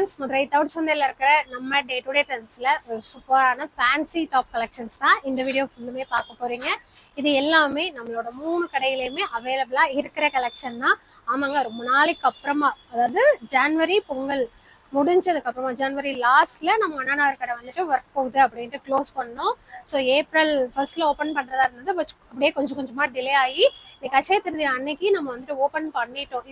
Friends, Madurai doubt சந்தையில் இருக்கிற நம்ம டே டு டே ட்ரெண்ட்ஸில் ஒரு சூப்பரான ஃபேன்சி டாப் கலெக்ஷன்ஸ் தான் இந்த வீடியோ ஃபுல்லுமே பார்க்க போகிறீங்க. இது எல்லாமே நம்மளோட 3 கடையிலையுமே அவைலபிளாக இருக்கிற கலெக்ஷன் தான். ஆமாங்க, ரொம்ப நாளைக்கு அப்புறமா, அதாவது ஜான்வரி பொங்கல் முடிஞ்சதுக்கு அப்புறமா ஜனவரி லாஸ்ட்ல நம்ம அண்ணனார் கடை வந்துட்டு ஒர்க் போகுது அப்படின்ட்டு க்ளோஸ் பண்ணோம். ஸோ ஏப்ரல் ஃபர்ஸ்ட்ல ஓப்பன் பண்றதா இருந்தது, அப்படியே கொஞ்சம் கொஞ்சமா டிலே ஆகி இன்னைக்கு அட்சய திருதி அன்னைக்கு நம்ம வந்துட்டு ஓப்பன் பண்ணிட்டோம்.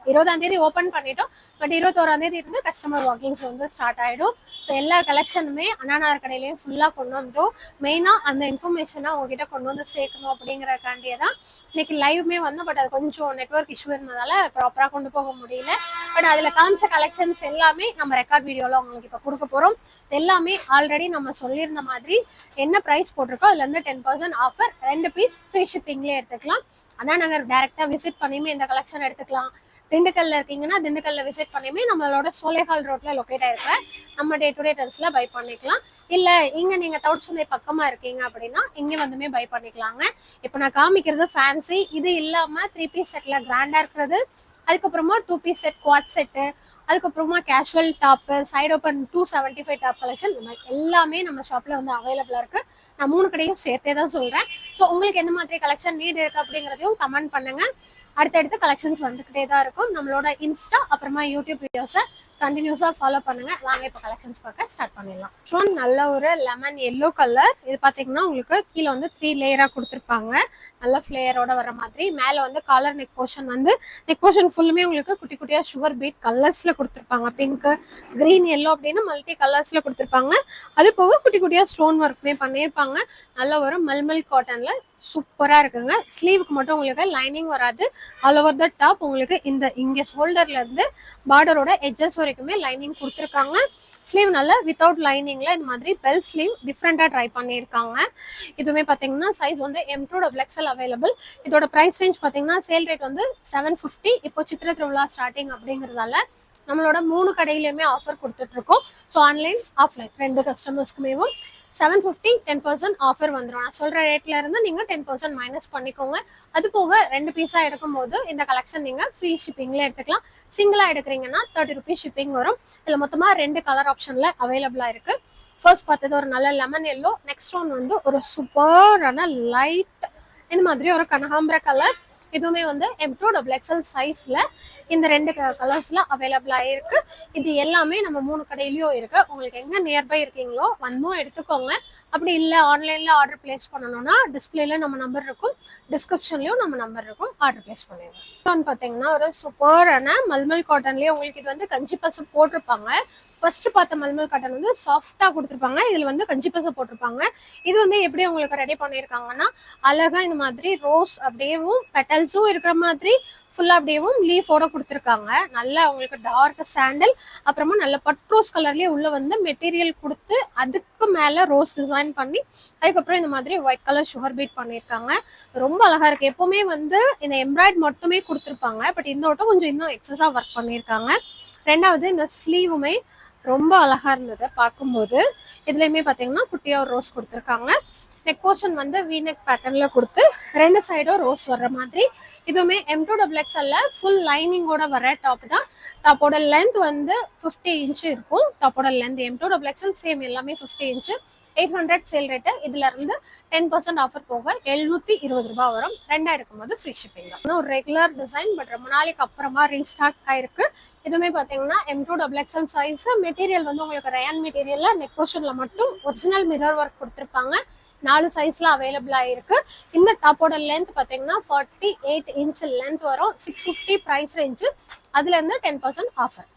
20ஆம் தேதி ஓப்பன் பண்ணிட்டோம். பட் 21ஆம் தேதி இருந்து கஸ்டமர் வாக்கிங்ஸ் வந்து ஸ்டார்ட் ஆயிடும். ஸோ எல்லா கலெக்ஷனுமே அண்ணனார் கடையிலையும் ஃபுல்லா கொண்டு வந்துட்டோம். மெயினா அந்த இன்ஃபர்மேஷனை உங்ககிட்ட கொண்டு வந்து சேர்க்கணும் அப்படிங்கறதுக்காண்டியே தான் இன்னைக்கு லைவ்மே வந்து. பட் அது கொஞ்சம் நெட்வொர்க் இஷ்யூ இருந்ததால ப்ராப்பரா கொண்டு போக முடியல. பட் அதுல காமிச்ச கலெக்ஷன்ஸ் எல்லாமே நம்ம ரெக்கார்ட் வீடியோல உங்களுக்கு இப்ப கொடுக்க போறோம். எல்லாமே ஆல்ரெடி நம்ம சொல்லியிருந்த மாதிரி என்ன பிரைஸ் போட்டிருக்கோம், அதுல இருந்து 10% ஆஃபர், 2 பீஸ் ஃப்ரீ ஷிப்பிங்லேயே எடுத்துக்கலாம். அண்ணா நகர் டைரக்டா விசிட் பண்ணியுமே இந்த கலெக்ஷன் எடுத்துக்கலாம். திண்டுக்கல்ல இருக்கீங்கன்னா திண்டுக்கல்ல விசிட் பண்ணியுமே நம்மளோட சோலைஹால் ரோட்ல லொக்கேட் ஆயிருக்க நம்ம டே டு டே ட்ரெண்ட்ஸ்ல பை பண்ணிக்கலாம். இல்ல இங்க நீங்க டவுட் சந்தை பக்கமா இருக்கீங்க அப்படின்னா இங்க வந்துமே பை பண்ணிக்கலாங்க. இப்போ நான் காமிக்கிறது ஃபேன்சி, இது இல்லாம 3 பீஸ் செட்ல கிராண்டா இருக்கிறது, அதுக்கப்புறமா 2 பீஸ் செட் குவாட் செட்டு, அதுக்கப்புறமா casual top, side open 275 top collection, இந்த மாதிரி எல்லாமே நம்ம ஷாப்ல வந்து அவைலபிளா இருக்கு. நான் 3 கடையும் சேர்த்தே தான் சொல்றேன். ஸோ உங்களுக்கு எந்த மாதிரி கலெக்ஷன் நீட் இருக்கு அப்படிங்கிறதையும் கமெண்ட் பண்ணுங்க. அடுத்தடுத்து கலெக்ஷன்ஸ் வந்துகிட்டே தான் இருக்கும். நம்மளோட இன்ஸ்டா அப்புறமா யூடியூப் வீடியோஸை கண்டினியூஸா ஃபாலோ பண்ணுங்க. வாங்க இப்போ கலெக்ஷன்ஸ் பார்க்க ஸ்டார்ட் பண்ணிடலாம். ஸோ நல்ல ஒரு லெமன் எல்லோ கலர், இது பாத்தீங்கன்னா உங்களுக்கு கீழே வந்து 3 லேயரா கொடுத்துருப்பாங்க. நல்ல ஃபிளேயரோட வர மாதிரி. மேல வந்து காலர் நெக் போர்ஷன் வந்து நெக் போர்ஷன் ஃபுல்லுமே உங்களுக்கு குட்டி குட்டியா சுகர் பீட் கலர்ஸ்ல கொடுத்துருப்பாங்க. பிங்க், கிரீன், எல்லோ அப்படின்னு மல்டி கலர்ஸ்ல கொடுத்துருப்பாங்க. அது போக குட்டி குட்டியா ஸ்டோன் ஒர்க்குமே பண்ணியிருப்பாங்க. நல்ல ஒரு மல்மல் காட்டன்ல சூப்பரா இருக்குங்க. ஸ்லீவுக்கு மட்டும் உங்களுக்கு லைனிங் வராது. ஆல் ஓவர் த டாப் உங்களுக்கு இந்த இங்க ஷோல்டர்ல இருந்து பார்டரோட எட்ஜஸ் வரைக்குமே லைனிங் கொடுத்துருக்காங்க. ஸ்லீவ் நல்ல வித்தவுட் லைனிங்ல இந்த மாதிரி பெல் ஸ்லீவ் டிஃப்ரெண்டா ட்ரை பண்ணியிருக்காங்க. இதுவுமே பாத்தீங்கன்னா சைஸ் வந்து M2 XL அவைலபிள். இதோட பிரைஸ் ரேஞ்ச் பாத்தீங்கன்னா சேல் ரேட் வந்து 750. இப்போ சித்திரை திருவிழா ஸ்டார்டிங் அப்படிங்கறதால நம்மளோட 3 கடையிலுமே ஆஃபர் கொடுத்துட்டு இருக்கோம். ஸோ ஆன்லைன் ஆஃப்லைன் 2 கஸ்டமர்ஸ்க்குமே 750 10% ஆஃபர் வந்துடும். நான் சொல்ற ரேட்ல இருந்து நீங்க 10% மைனஸ் பண்ணிக்கோங்க. அது போக 2 பீஸா எடுக்கும் போது இந்த கலெக்ஷன் நீங்க ஃப்ரீ ஷிப்பிங்ல எடுத்துக்கலாம். சிங்கிளா எடுக்கிறீங்கன்னா 30 rupees ஷிப்பிங் வரும். இதுல மொத்தமா 2 கலர் ஆப்ஷன்ல அவைலபிளா இருக்கு. ஃபர்ஸ்ட் பார்த்தது ஒரு நல்ல லெமன் எல்லோ, நெக்ஸ்ட் ஒன் வந்து ஒரு சூப்பரான லைட் இந்த மாதிரி ஒரு கனகாம்பர கலர். இதுவுமே வந்து M2 XL சைஸ்ல இந்த 2 கலர்ஸ்ல அவைலபிளா இருக்கு. இது எல்லாமே நம்ம 3 கடையிலயும் இருக்கு. உங்களுக்கு எங்க நியர்பை இருக்கீங்களோ வந்தும் எடுத்துக்கோங்க. அப்படி இல்லை ஆன்லைன்ல ஆர்டர் பிளேஸ் பண்ணணும்னா டிஸ்பிளேல நம்ம நம்பர் இருக்கும், டிஸ்கிரிப்ஷன்லயும் நம்ம நம்பர் இருக்கும், ஆர்டர் பிளேஸ் பண்ணிடுங்க. பாத்தீங்கன்னா ஒரு சூப்பரான மல்மல் காட்டன்லயே உங்களுக்கு இது வந்து கஞ்சி பசு போட்டிருப்பாங்க. ஃபர்ஸ்ட் பார்த்த மல்மல் காட்டன் வந்து சாஃப்டா கொடுத்துருப்பாங்க. இதுல வந்து கஞ்சி பசு போட்டிருப்பாங்க. இது வந்து எப்படி உங்களுக்கு ரெடி பண்ணியிருக்காங்கன்னா அழகா இந்த மாதிரி ரோஸ் அப்படியேவும் பெட்டல்ஸும் இருக்கிற மாதிரி ஃபுல்லா அப்படியேவும் லீஃபோட கொடுத்துருக்காங்க. நல்லா உங்களுக்கு டார்க் சாண்டல், அப்புறமா நல்ல பட்ரோஸ் கலர்லயே உள்ள வந்து மெட்டீரியல் கொடுத்து அதுக்கு மேல ரோஸ் டிசைன் பண்ணி அதுக்கப்புறம் இந்த மாதிரி ஒயிட் கலர் சுகர் பீட் பண்ணியிருக்காங்க. ரொம்ப அழகா இருக்கு. எப்பவுமே வந்து இந்த எம்ப்ராய்ட் மட்டுமே கொடுத்துருப்பாங்க. பட் இந்த வட்டம் கொஞ்சம் இன்னும் எக்ஸஸா ஒர்க் பண்ணியிருக்காங்க. ரெண்டாவது இந்த ஸ்லீவுமே ரொம்ப அழகா இருந்தது பார்க்கும்போது. இதுலயுமே பாத்தீங்கன்னா குட்டியா ஒரு ரோஸ் கொடுத்துருக்காங்க. நெக் போர்ஷன் வந்து V-neck பேட்டர்ன்ல கொடுத்து 2 சைடும் ரோஸ் வர்ற மாதிரி. இதுவுமே M2 XL ஃபுல் லைனிங்கோட வர டாப் தான். டாப்போட லென்த் வந்து 50 இன்ச் இருக்கும். டாப்போட லென்த் M2 XL சேம் எல்லாமே 50 இன்ச். 800 sale rate. இதுல இருந்து 10% ஆஃபர் போக 720 ரூபாய் வரும். 2 எடுக்கும்போது ஃப்ரீ ஷிப்பிங் தான். ஒரு ரெகுலர் டிசைன், பட் ரொம்ப நாளைக்கு அப்புறமா ரீஸ்டார்ட் ஆயிருக்கு. இதுவுமே பாத்தீங்கன்னா M2 XL சைஸ். மெட்டீரியல் வந்து உங்களுக்கு ரயான் மெட்டீரியல்ல நெக் போர்ஷன்ல மட்டும் ஒரிஜினல் மிரர் ஒர்க் கொடுத்துருப்பாங்க. 4 சைஸ்ல அவைலபிளா இருக்கு. இந்த டாப்போட லென்த் பாத்தீங்கன்னா 48 இன்ச் லென்த் வரும். 650 பிரைஸ் ரேஞ்சு. அதுல இருந்து 10% ஆஃபர்.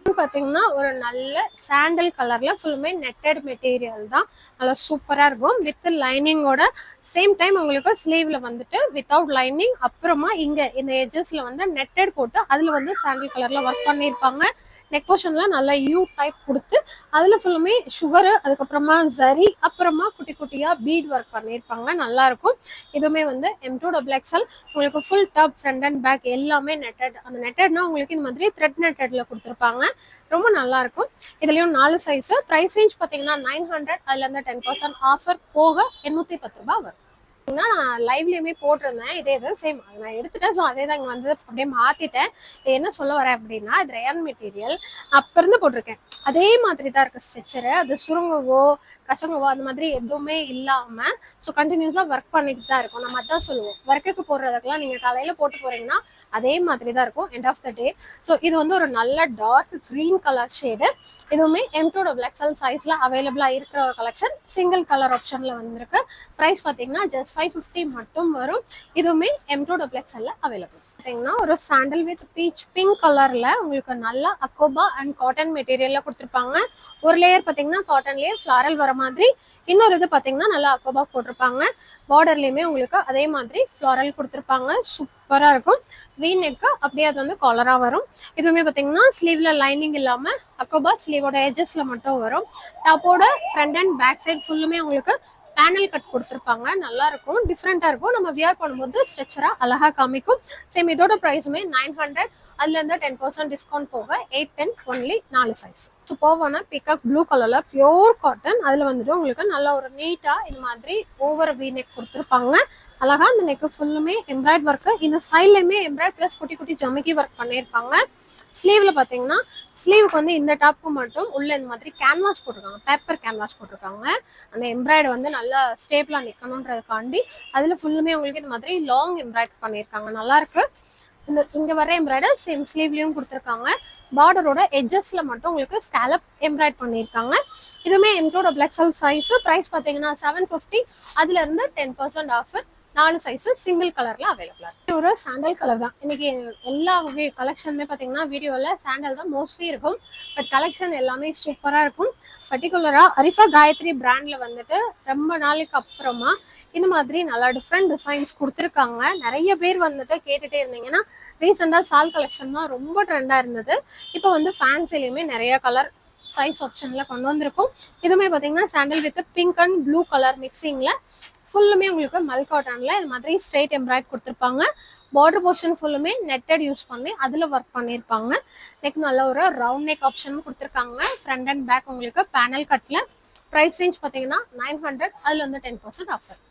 பாத்தீங்கன்னா ஒரு நல்ல சாண்டல் கலர்ல ஃபுல்லுமே நெட்டட் மெட்டீரியல் தான். நல்லா சூப்பரா இருக்கும். வித் லைனிங்கோட சேம் டைம் உங்களுக்கு ஸ்லீவ்ல வந்துட்டு வித்தவுட் லைனிங், அப்புறமா இங்க இந்த எட்ஜஸ்ல வந்து நெட்டட் போட்டு அதுல வந்து சாண்டல் கலர்ல ஒர்க் பண்ணியிருப்பாங்க. நெக் போர்ஷன்ல நல்லா யூ டைப் கொடுத்து அதுல ஃபுல்லுமே சுகரு, அதுக்கப்புறமா ஜரி, அப்புறமா குட்டி குட்டியா பீட் ஒர்க் பண்ணியிருப்பாங்க. நல்லா இருக்கும். இதுவுமே வந்து M2 XL உங்களுக்கு full top front and back எல்லாமே நெட்டட். அந்த நெட்டட்னா உங்களுக்கு இந்த மாதிரி த்ரெட் நெட்டட்ல கொடுத்துருப்பாங்க. ரொம்ப நல்லா இருக்கும். இதுலயும் 4 சைஸ். பிரைஸ் ரேஞ்ச் பாத்தீங்கன்னா 900. அதுல இருந்து 10% ஆஃபர் போக 810 ரூபாய் வரும். நான் லைவ்லயுமே போட்டிருந்தேன் இதே இது சேம் நான் எடுத்துட்டேன். ஸோ அதே தான் இங்கே வந்து அப்படியே மாத்திட்டேன். என்ன சொல்ல வரேன் அப்படின்னா இது ரயான் மெட்டீரியல் அப்ப இருந்து போட்டிருக்கேன். அதே மாதிரி தான் இருக்கு ஸ்ட்ரெச்சரு. அது சுருங்கவோ கசங்கவோ அந்த மாதிரி எதுவுமே இல்லாம ஸோ கண்டினியூஸா ஒர்க் பண்ணிட்டு தான் இருக்கும். நம்ம அதான் சொல்லுவோம், ஒர்க்குக்கு போடுறதுக்கெல்லாம் நீங்க காலையில போட்டு போறீங்கன்னா அதே மாதிரி தான் இருக்கும் end of the day. So இது வந்து ஒரு நல்ல டார்க் கிரீன் கலர் ஷேடு. இதுவுமே M2XL சைஸ்ல அவைலபிளா இருக்கிற ஒரு கலெக்ஷன். சிங்கிள் கலர் ஆப்ஷன்ல வந்திருக்கு. பிரைஸ் பார்த்தீங்கன்னா ஜஸ்ட் 550 மட்டும் வரும். இதுவுமே M2XL அவைலபிள். பார்த்தீங்கன்னா ஒரு சாண்டல் வித் பீச் பிங்க் கலர்ல உங்களுக்கு நல்லா அக்கோபா அண்ட் காட்டன் மெட்டீரியல்ல கொடுத்துருப்பாங்க. ஒரு லேயர் பார்த்தீங்கன்னா காட்டன்லயே ஃபிளாரல் வர மாதிரி, இன்னொரு இது பார்த்தீங்கன்னா நல்லா அக்கோபா போட்டிருப்பாங்க. பார்டர்லயுமே உங்களுக்கு அதே மாதிரி ஃபிளாரல் கொடுத்துருப்பாங்க. சூப்பரா இருக்கும். வி நெக்கு அப்படியே அது வந்து காலரா வரும். இதுவுமே பார்த்தீங்கன்னா ஸ்லீவ்ல லைனிங் இல்லாம அக்கோபா ஸ்லீவோட எஜஸ்ல மட்டும் வரும். டாப்போட ஃப்ரண்ட் அண்ட் பேக் சைட் ஃபுல்லுமே உங்களுக்கு பேனல் கட் கொடுத்துருப்பாங்க. நல்லா இருக்கும், டிஃப்ரெண்டா இருக்கும். நம்ம வியர் பண்ணும்போது ஸ்ட்ரெச்சரா அழகா காமிக்கும். சேம் இதோட ப்ரைஸுமே 900. அதுல இருந்து 10% டிஸ்கவுண்ட் போக 810 ஒன்லி 4 சைஸ். சூப்பர்வான பிகாக் ப்ளூ கலர்ல பியோர் காட்டன். அதுல வந்துட்டு உங்களுக்கு நல்ல ஒரு நீட்டா இந்த மாதிரி ஓவர் வி நெக் கொடுத்துருப்பாங்க. அழகா அந்த நெக் ஃபுல்லுமே எம்ப்ராய்ட் ஒர்க். இந்த சைட்லயுமே எம்ப்ராய்ட் பிளஸ் குட்டி குட்டி ஜமிக்கி ஒர்க் பண்ணியிருப்பாங்க. ஸ்லீவ்ல பாத்தீங்கன்னா ஸ்லீவுக்கு வந்து இந்த டாப்க்கு மட்டும் உள்ள இந்த மாதிரி கேன்வாஸ் போட்டிருக்காங்க, பேப்பர் கேன்வாஸ் போட்டிருக்காங்க. அந்த எம்ப்ராய்டு வந்து நல்லா ஸ்டேபிளா நிக்கணும்ன்றதுக்காண்டி அதுல ஃபுல்லுமே உங்களுக்கு இந்த மாதிரி லாங் எம்ப்ராய்ட் பண்ணியிருக்காங்க. நல்லா இருக்கு. இங்க வர எம்ப்ராய்டர் சேம் ஸ்லீவ்லயும் கொடுத்துருக்காங்க. பார்டரோட எட்ஜஸ்ல மட்டும் உங்களுக்கு ஸ்கேலப் எம்ப்ராய்ட் பண்ணியிருக்காங்க. இதுவுமே M2XL சைஸ். பிரைஸ் பாத்தீங்கன்னா 750. அதுல இருந்து 10% ஆஃபர். 4 சைஸ் சிங்கிள் கலர்ல அவைலபிளா இருக்கு. ஒரு சாண்டல் கலர் தான் இன்னைக்கு எல்லா கலெக்ஷனுமே பாத்தீங்கன்னா வீடியோல சாண்டல் தான் மோஸ்ட்லி இருக்கும். பட் கலெக்ஷன் எல்லாமே சூப்பரா இருக்கும். பர்டிகுலரா அரிஃபா காயத்ரி பிராண்ட்ல வந்துட்டு ரொம்ப நாளைக்கு அப்புறமா இந்த மாதிரி நல்லா டிஃப்ரெண்ட் டிசைன்ஸ் கொடுத்துருக்காங்க. நிறைய பேர் வந்துட்டு கேட்டுட்டே இருந்தீங்கன்னா ரீசெண்டா சால் கலெக்ஷன் தான் ரொம்ப ட்ரெண்டா இருந்தது. இப்போ வந்து ஃபேன்சிலையுமே நிறைய கலர் சைஸ் ஆப்ஷன்ல கொண்டு வந்திருக்கும். இதுவுமே பாத்தீங்கன்னா sandal with pink and blue colour மிக்சிங்ல ஃபுல்லுமே உங்களுக்கு மல் காட்டன்ல இது மாதிரி ஸ்ட்ரெயிட் எம்ப்ராய்ட் கொடுத்துருப்பாங்க. பார்டர் போர்ஷன் ஃபுல்லுமே நெட்டட் யூஸ் பண்ணி அதுல ஒர்க் பண்ணியிருப்பாங்க. நெக் நல்ல ஒரு ரவுண்ட் நெக் ஆப்ஷன் கொடுத்துருக்காங்க. ஃப்ரண்ட் அண்ட் பேக் உங்களுக்கு பேனல் கட்ல. ப்ரைஸ் ரேஞ்ச் பார்த்தீங்கன்னா 900. அதுல வந்து 10% ஆஃபர்.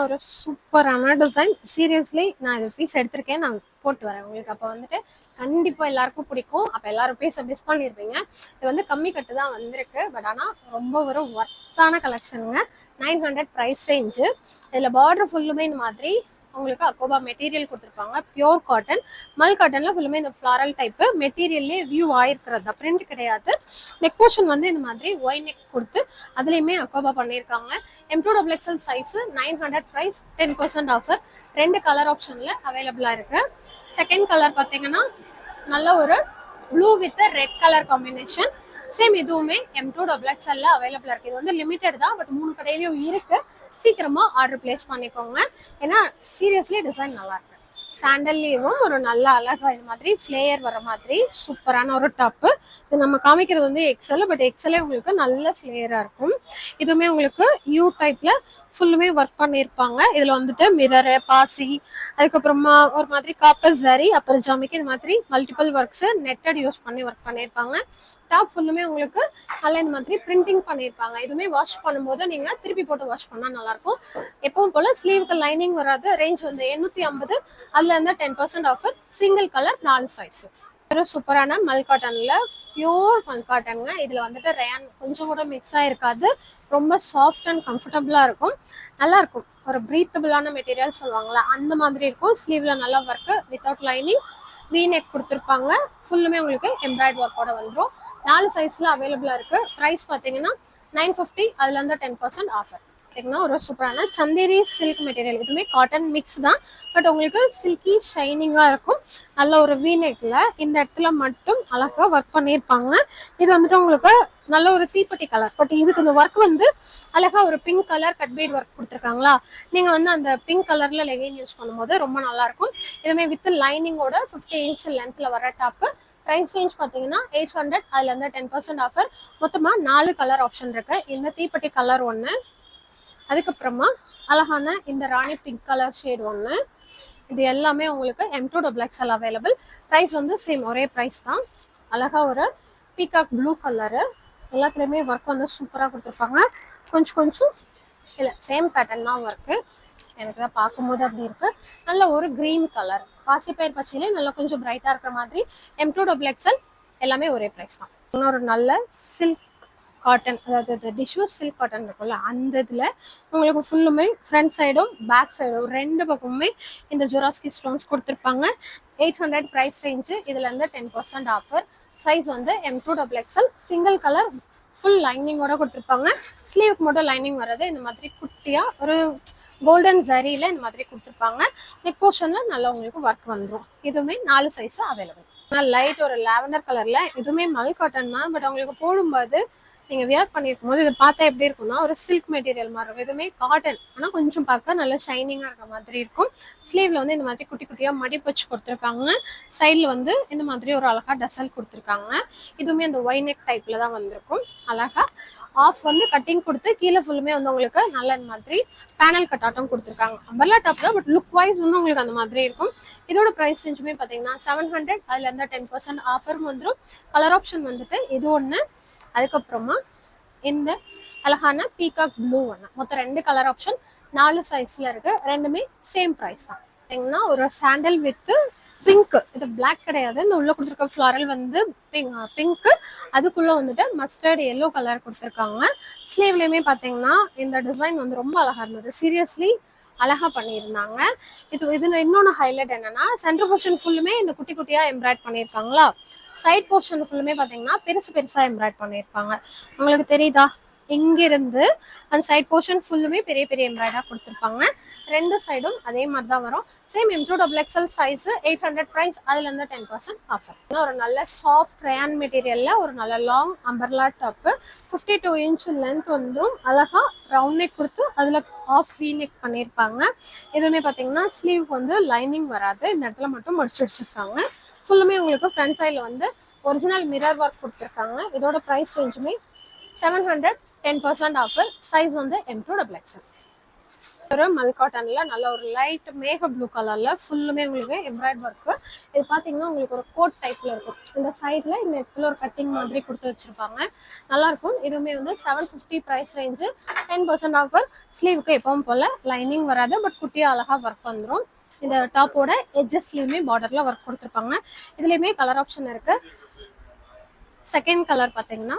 ஒரு சூப்பரான டிசைன். சீரியஸ்லி நான் இது பீஸ் எடுத்திருக்கேன், நான் போட்டு வரேன் உங்களுக்கு. அப்போ வந்துட்டு கண்டிப்பா எல்லாருக்கும் பிடிக்கும். அப்ப எல்லாரும் பீஸை மிஸ் பண்ணிருப்பீங்க. இது வந்து கம்மி கட்டு தான் வந்திருக்கு. பட் ஆனா ரொம்ப ஒரு ஒர்த்தான கலெக்ஷனுங்க. 900 ப்ரைஸ் ரேஞ்சு. இதுல பார்டர் ஃபுல்லுமே இந்த மாதிரி உங்களுக்கு அக்கோபா மெட்டீரியல் கொடுத்துருப்பாங்க. Pure cotton. மல் காட்டன்ல ஃபுல்லுமே இந்த ஃபிளாரல் டைப் மெட்டீரியல்லே வியூ ஆயிருக்கிறது தான், பிரிண்ட் கிடையாது. நெக் போர்ஷன் வந்து இந்த மாதிரி ஒய் நெக் கொடுத்து அதுலயுமே அக்கோபா பண்ணியிருக்காங்க. M2XL size. 900 price. 10% offer. 2 colour ஆப்ஷன்ல அவைலபிளா இருக்கு. செகண்ட் கலர் பாத்தீங்கன்னா நல்ல ஒரு blue with red colour combination. Same இதுவுமே M2XL அவைலபிளா இருக்கு. இது வந்து லிமிடெட் தான், பட் 3 கடையிலயும் இருக்கு. சீக்கிரமா ஆர்டர் பிளேஸ் பண்ணிக்கோங்க. ஏன்னா சீரியஸ்லி டிசைன் நல்லா இருக்கு. சாண்டல்லையும் ஒரு நல்ல அழகா இந்த மாதிரி ஃபிளேயர் வர மாதிரி சூப்பரான ஒரு டாப்பு. இது நம்ம காமிக்கிறது வந்து எக்ஸல், பட் எக்ஸலே உங்களுக்கு நல்ல ஃபிளேயரா இருக்கும். இதுவுமே உங்களுக்கு யூ டைப்ல ஃபுல்லுமே ஒர்க் பண்ணியிருப்பாங்க. இதுல வந்துட்டு மிரரு, பாசி, அதுக்கப்புறமா ஒரு மாதிரி காப்பர் ஜரி, அப்புறம் ஜாமிக்கு இது மாதிரி மல்டிபிள் ஒர்க்ஸ் நெட்டட் யூஸ் பண்ணி ஒர்க் பண்ணியிருப்பாங்க. டாப் ஃபுல்லுமே உங்களுக்கு நல்லா இந்த மாதிரி பிரிண்டிங் பண்ணியிருப்பாங்க. இதுவுமே வாஷ் பண்ணும்போது நீங்க திருப்பி போட்டு வாஷ் பண்ணா நல்லா இருக்கும். எப்பவும் போல ஸ்லீவுக்கு லைனிங் வராது. ரேஞ்ச் வந்து 850. அதுல இருந்து 10% ஆஃபர். Single colour 4 size. ஒரு சூப்பரான மல் காட்டன்ல பியூர் மல் காட்டனுங்க. இதுல வந்துட்டு ரயான் கொஞ்சம் கூட மிக்ஸ் ஆயிருக்காது. ரொம்ப சாஃப்ட் அண்ட் கம்ஃபர்டபுளா இருக்கும். நல்லா இருக்கும். ஒரு பிரீத்தபிளான மெட்டீரியல் சொல்லுவாங்களா அந்த மாதிரி இருக்கும். ஸ்லீவ்ல நல்லா work without lining. We neck கொடுத்துருப்பாங்க. ஃபுல்லுமே உங்களுக்கு எம்ப்ராய்ட் ஒர்க்கோட வந்துடும். 4 சைஸ்ல அவைலபிளா இருக்கு. ப்ரைஸ் பாத்தீங்கன்னா 950. அதுல இருந்து 10% ஆஃபர். ஒரு சூப்பரான சந்தேரி சில்க் மெட்டீரியல். இதுவுமே காட்டன் மிக்ஸ் தான், பட் உங்களுக்கு சில்கி ஷைனிங்கா இருக்கும். நல்ல ஒரு வி நெக்ல இந்த இடத்துல மட்டும் அழகா ஒர்க் பண்ணியிருப்பாங்க. இது வந்துட்டு உங்களுக்கு நல்ல ஒரு தீப்பெட்டி கலர், பட் இதுக்கு இந்த ஒர்க் வந்து அழகா ஒரு pink colour cut beat work கொடுத்துருக்காங்களா. நீங்க வந்து அந்த பிங்க் கலர்ல லெகின் யூஸ் பண்ணும்போது ரொம்ப நல்லா இருக்கும். இதுவுமே வித் லைனிங்கோட 50 இன்ச் லென்த்ல வர டாப்பு. ப்ரைஸ் ரேஞ்ச் பார்த்தீங்கன்னா 800. அதுல இருந்து 10% ஆஃபர். மொத்தமா 4 கலர் ஆப்ஷன் இருக்கு. இந்த தீப்பெட்டி கலர் ஒன்று, அதுக்கப்புறமா அழகான இந்த ராணி பிங்க் கலர் ஷேட் ஒன்று. இது எல்லாமே உங்களுக்கு M2XL அவைலபிள். ப்ரைஸ் வந்து சேம் ஒரே ப்ரைஸ் தான். அழகா ஒரு பீகாக் ப்ளூ கலரு. எல்லாத்துலேயுமே ஒர்க் வந்து சூப்பராக கொடுத்துருப்பாங்க. கொஞ்சம் இல்லை சேம் பேட்டர்ன் தான் ஒர்க்கு. எனக்கு தான் பார்க்கும்போது அப்படி இருக்கு. நல்ல ஒரு கிரீன் கலர் பாசிப்பயிர் பச்சையிலே நல்லா கொஞ்சம் பிரைட்டா இருக்கிற மாதிரி M2XL எல்லாமே ஒரே பிரைஸ் தான். இன்னொரு நல்ல சில்க் காட்டன், அதாவது டிஷ்யூ சில்க் காட்டன் இருக்கும்ல, அந்த இதில் உங்களுக்கு ஃபுல்லுமே ஃப்ரண்ட் சைடும் பேக் சைடும் ரெண்டு பக்கமுமே இந்த ஜொராஸ்கி ஸ்டோன்ஸ் கொடுத்துருப்பாங்க. 800 ப்ரைஸ் ரேஞ்சு. இதில் இருந்து 10% ஆஃபர். சைஸ் வந்து M2XL சிங்கிள் கலர் ஃபுல் லைனிங்கோட கொடுத்துருப்பாங்க. ஸ்லீவுக்கு மட்டும் லைனிங் வர்றது இந்த மாதிரி குட்டியாக ஒரு கோல்டன் ஜரியில் இந்த மாதிரி கொடுத்துருப்பாங்க. நெக் போர்ஷனில் நல்லா உங்களுக்கு ஒர்க் வந்துடும். இதுவுமே 4 சைஸ் அவைலபிள். லைட் ஒரு லாவெண்டர் கலர்ல, இதுவுமே மல் காட்டன் தான். பட் உங்களுக்கு போடும்போது நீங்க வியர் பண்ணிருக்கும் போது இதை பார்த்தா எப்படி இருக்கும்னா ஒரு சில்க் மெட்டீரியல் மாதிரி இருக்கும். இதுவுமே காட்டன், ஆனா கொஞ்சம் பார்க்க நல்லா ஷைனிங்கா இருக்க மாதிரி இருக்கும். ஸ்லீவ்ல வந்து இந்த மாதிரி குட்டி குட்டியா மடிப்பு வச்சு கொடுத்துருக்காங்க. சைட்ல வந்து இந்த மாதிரி ஒரு அழகா டசல் கொடுத்துருக்காங்க. இதுவுமே அந்த ஒய் நெக் டைப்ல தான் வந்திருக்கும். அழகா ஆஃப் வந்து கட்டிங் கொடுத்து கீழே ஃபுல்லுமே வந்து உங்களுக்கு நல்ல இந்த மாதிரி பேனல் கட்டாட்டம் கொடுத்துருக்காங்க. அம்பர்லா டாப் தான், பட் லுக் வைஸ் வந்து உங்களுக்கு அந்த மாதிரி இருக்கும். இதோட ப்ரைஸ் ரேஞ்சுமே பார்த்தீங்கன்னா 700. அதுல இருந்து 10% ஆஃபரும் வந்துடும். கலர் ஆப்ஷன் வந்துட்டு இது ஒன்று, அதுக்கப்புறமா இந்த அழகான பீகாக் ப்ளூ ஒன்று, மொத்தம் 2 கலர் ஆப்ஷன் 4 சைஸ்ல இருக்கு. ரெண்டுமே சேம் ப்ரைஸ் தான். பார்த்தீங்கன்னா ஒரு சாண்டல் வித் பிங்க், இது பிளாக் கிடையாது, இந்த உள்ள கொடுத்துருக்க ஃப்ளாரல் வந்து பிங்க், அதுக்குள்ள வந்துட்டு மஸ்டர்ட் எல்லோ கலர் கொடுத்துருக்காங்க. ஸ்லீவ்லயுமே பார்த்தீங்கன்னா இந்த டிசைன் வந்து ரொம்ப அழகா இருந்தது. சீரியஸ்லி அழகா பண்ணியிருந்தாங்க. இதுல இன்னொன்று ஹைலைட் என்னன்னா சென்டர் போர்ஷன் ஃபுல்லுமே இந்த குட்டி குட்டியா எம்ப்ராய்ட் பண்ணியிருக்காங்களா. சைட் போர்ஷன் ஃபுல்லுமே பார்த்தீங்கன்னா பெருசு பெருசா எம்ப்ராய்ட் பண்ணியிருப்பாங்க. உங்களுக்கு தெரியுதா? இங்கிருந்து அந்த சைட் போர்ஷன் ஃபுல்லுமே பெரிய பெரிய எம்ப்ராய்டா கொடுத்துருப்பாங்க. ரெண்டு சைடும் அதே மாதிரி தான் வரும். Same M2XL size 800 price. அதுல இருந்து 10% ஆஃபர். ஒரு நல்ல சாஃப்ட் ரயான் மெட்டீரியல்ல ஒரு நல்ல long umbrella top, 52 inch length வந்துடும். அழகா ரவுண்ட் நெக் கொடுத்து அதுல ஆஃப் வீ நெக் பண்ணியிருப்பாங்க. எதுவுமே பார்த்தீங்கன்னா ஸ்லீவ் வந்து லைனிங் வராது, இந்த இடத்துல மட்டும் முடிச்சு வச்சிருக்காங்க. ஃபுல்லுமே உங்களுக்கு ஃப்ரண்ட் சைடில் வந்து ஒரிஜினல் மிரர் ஒர்க் கொடுத்துருக்காங்க. இதோட ப்ரைஸ் ரேஞ்சுமே 700, 10% ஆஃபர். சைஸ் வந்து M2XL. ஒரு மல் காட்டன்ல நல்ல ஒரு லைட் மேக ப்ளூ கலர்ல ஃபுல்லுமே உங்களுக்கு எம்ப்ராய்ட் ஒர்க். இது பாத்தீங்கன்னா உங்களுக்கு ஒரு கோட் டைப்ல இருக்கும். இந்த சைட்ல இந்த இடத்துல ஒரு கட்டிங் மாதிரி கொடுத்து வச்சிருப்பாங்க, நல்லா இருக்கும். இதுவுமே வந்து 750 ப்ரைஸ் ரேஞ்சு. 10% ஆஃபர். ஸ்லீவுக்கு எப்பவும் போல லைனிங் வராது, பட் குட்டியா அழகா ஒர்க் வந்துடும். இந்த டாப்போட எட்ஜஸ்லயுமே பார்டர்ல ஒர்க் கொடுத்துருப்பாங்க. இதுலயுமே கலர் ஆப்ஷன் இருக்கு. செகண்ட் கலர் பாத்தீங்கன்னா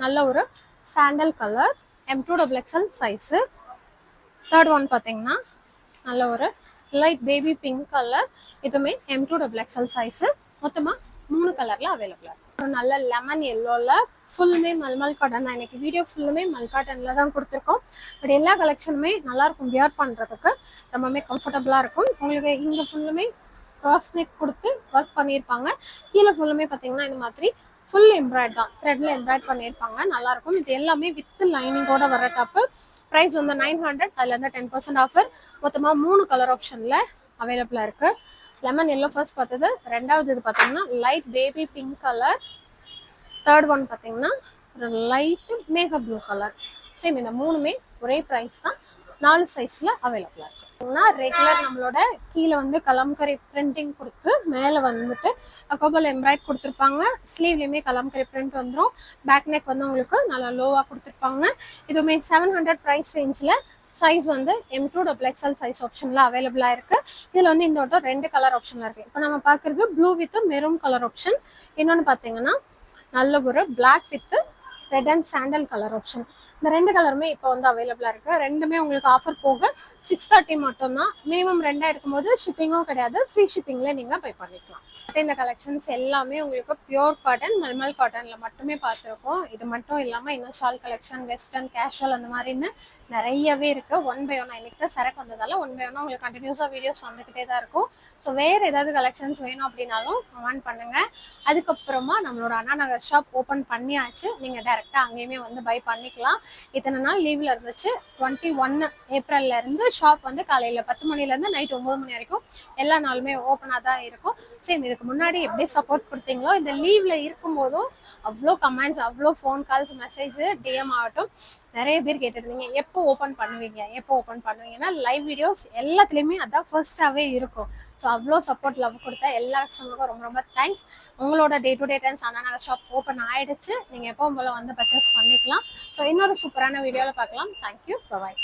நல்ல ஒரு sandal colour, M2XL size. Third one பார்த்தீங்கன்னா நல்ல ஒரு லைட் பேபி பிங்க் கலர், இதுவுமே M2XL சைஸு. மொத்தமாக 3 கலரில் அவைலபிளாக இருக்குது. ஒரு நல்ல லெமன் எல்லோவில் ஃபுல்லுமே மல்மல் காட்டன் தான். எனக்கு வீடியோ ஃபுல்லுமே மல் காட்டனில் தான் கொடுத்துருக்கோம். பட் எல்லா கலெக்ஷனுமே நல்லாயிருக்கும், வியர் பண்ணுறதுக்கு ரொம்பவுமே கம்ஃபர்டபுளாக இருக்கும். உங்களுக்கு இங்கே ஃபுல்லுமே கிராஸ் நெக் கொடுத்து ஒர்க் பண்ணியிருப்பாங்க. கீழே ஃபுல்லுமே பார்த்தீங்கன்னா இந்த மாதிரி ஃபுல் எம்ப்ராய்ட் தான், த்ரெட்ல எம்ப்ராய்ட் பண்ணியிருப்பாங்க. நல்லாயிருக்கும். இது எல்லாமே வித் லைனிங்கோட வர டாப்பு. ப்ரைஸ் வந்து 900. அதுல இருந்து 10% ஆஃபர். மொத்தமாக 3 கலர் ஆப்ஷன்ல அவைலபிளா இருக்கு. லெமன் எல்லோ ஃபர்ஸ்ட் பார்த்தது. ரெண்டாவது இது பார்த்தீங்கன்னா light baby pink colour. Third one பார்த்தீங்கன்னா ஒரு லைட் மேக ப்ளூ கலர். சேம் இந்த 3மே ஒரே ப்ரைஸ் தான். 4 சைஸ்ல அவைலபிளா இருக்கு. ரெகுலர் நம்மளோட கீழே வந்து கலம்கரி பிரிண்டிங் கொடுத்து மேலே வந்துட்டு அக்கோபல் எம்ப்ராய்ட் கொடுத்துருப்பாங்க. ஸ்லீவ்லையுமே கலம்கரி பிரிண்ட் வந்துடும். பேக் நெக் வந்து உங்களுக்கு நல்லா லோவாக கொடுத்துருப்பாங்க. இதுவுமே 700 ப்ரைஸ் ரேஞ்சில். சைஸ் வந்து M2XL சைஸ் ஆப்ஷனில் அவைலபிளாக இருக்குது. இதில் வந்து இந்த வட்டம் 2 கலர் ஆப்ஷனில் இருக்குது. இப்போ நம்ம பார்க்குறது blue with maroon colour option. இன்னொன்று பார்த்தீங்கன்னா நல்ல ஒரு black with red and sandal colour option. இந்த 2 கலருமே இப்போ வந்து அவைலபிளாக இருக்குது. ரெண்டுமே உங்களுக்கு ஆஃபர் போக 630 மட்டும்தான். மினிமம் 2 எடுக்கும்போது ஷிப்பிங்கும் கிடையாது, ஃப்ரீ ஷிப்பிங்கில் நீங்கள் பை பண்ணிக்கலாம். இந்த கலெக்ஷன்ஸ் எல்லாமே உங்களுக்கு பியூர் காட்டன், மல்மல் காட்டனில் மட்டுமே பார்த்துருக்கோம். இது மட்டும் இல்லாமல் இன்னும் ஷால் கலெக்ஷன், வெஸ்டர்ன், கேஷுவல் அந்த மாதிரின்னு நிறையவே இருக்குது. 1 by 1 இன்னைக்கு தான் சரக்கு வந்ததால 1 by 1 உங்களுக்கு கண்டினியூஸாக வீடியோஸ் வந்துக்கிட்டே தான் இருக்கும். ஸோ வேறு ஏதாவது கலெக்ஷன்ஸ் வேணும் அப்படின்னாலும் கமெண்ட் பண்ணுங்கள். அதுக்கப்புறமா நம்மளோட அண்ணா நகர் ஷாப் ஓப்பன் பண்ணியாச்சு. நீங்கள் டேரெக்டாக அங்கேயுமே வந்து பை பண்ணிக்கலாம். இத்தனை நாள் லீவில் இருந்துச்சு. 21 ஏப்ரல்ல இருந்து ஷாப் வந்து காலையில் 10 மணிலேருந்து நைட் 9 மணி வரைக்கும் எல்லா நாளுமே ஓப்பனாக தான் இருக்கும். சேம் இதுக்கு முன்னாடி எப்படி சப்போர்ட் கொடுத்தீங்களோ இந்த லீவ்ல இருக்கும் போதும் அவ்வளோ கமெண்ட்ஸ், அவ்வளோ ஃபோன் கால்ஸ், மெசேஜ், டிஎம் ஆகட்டும் நிறைய பேர் கேட்டுருந்தீங்க எப்போ ஓப்பன் பண்ணுவீங்க, எப்போ ஓப்பன் பண்ணுவீங்கன்னா லைவ் வீடியோஸ் எல்லாத்துலேயுமே அதான் ஃபர்ஸ்டாகவே இருக்கும். ஸோ அவ்வளோ சப்போர்ட் லவ் கொடுத்தா எல்லா கஸ்டமருக்கும் ரொம்ப ரொம்ப தேங்க்ஸ். உங்களோட day to day times Anna Nagar shop open ஆயிடுச்சு. நீங்கள் எப்பவும் போல வந்து பர்ச்சேஸ் பண்ணிக்கலாம். ஸோ இன்னொரு சூப்பரான வீடியோவில் பார்க்கலாம். தேங்க்யூ, பாய்.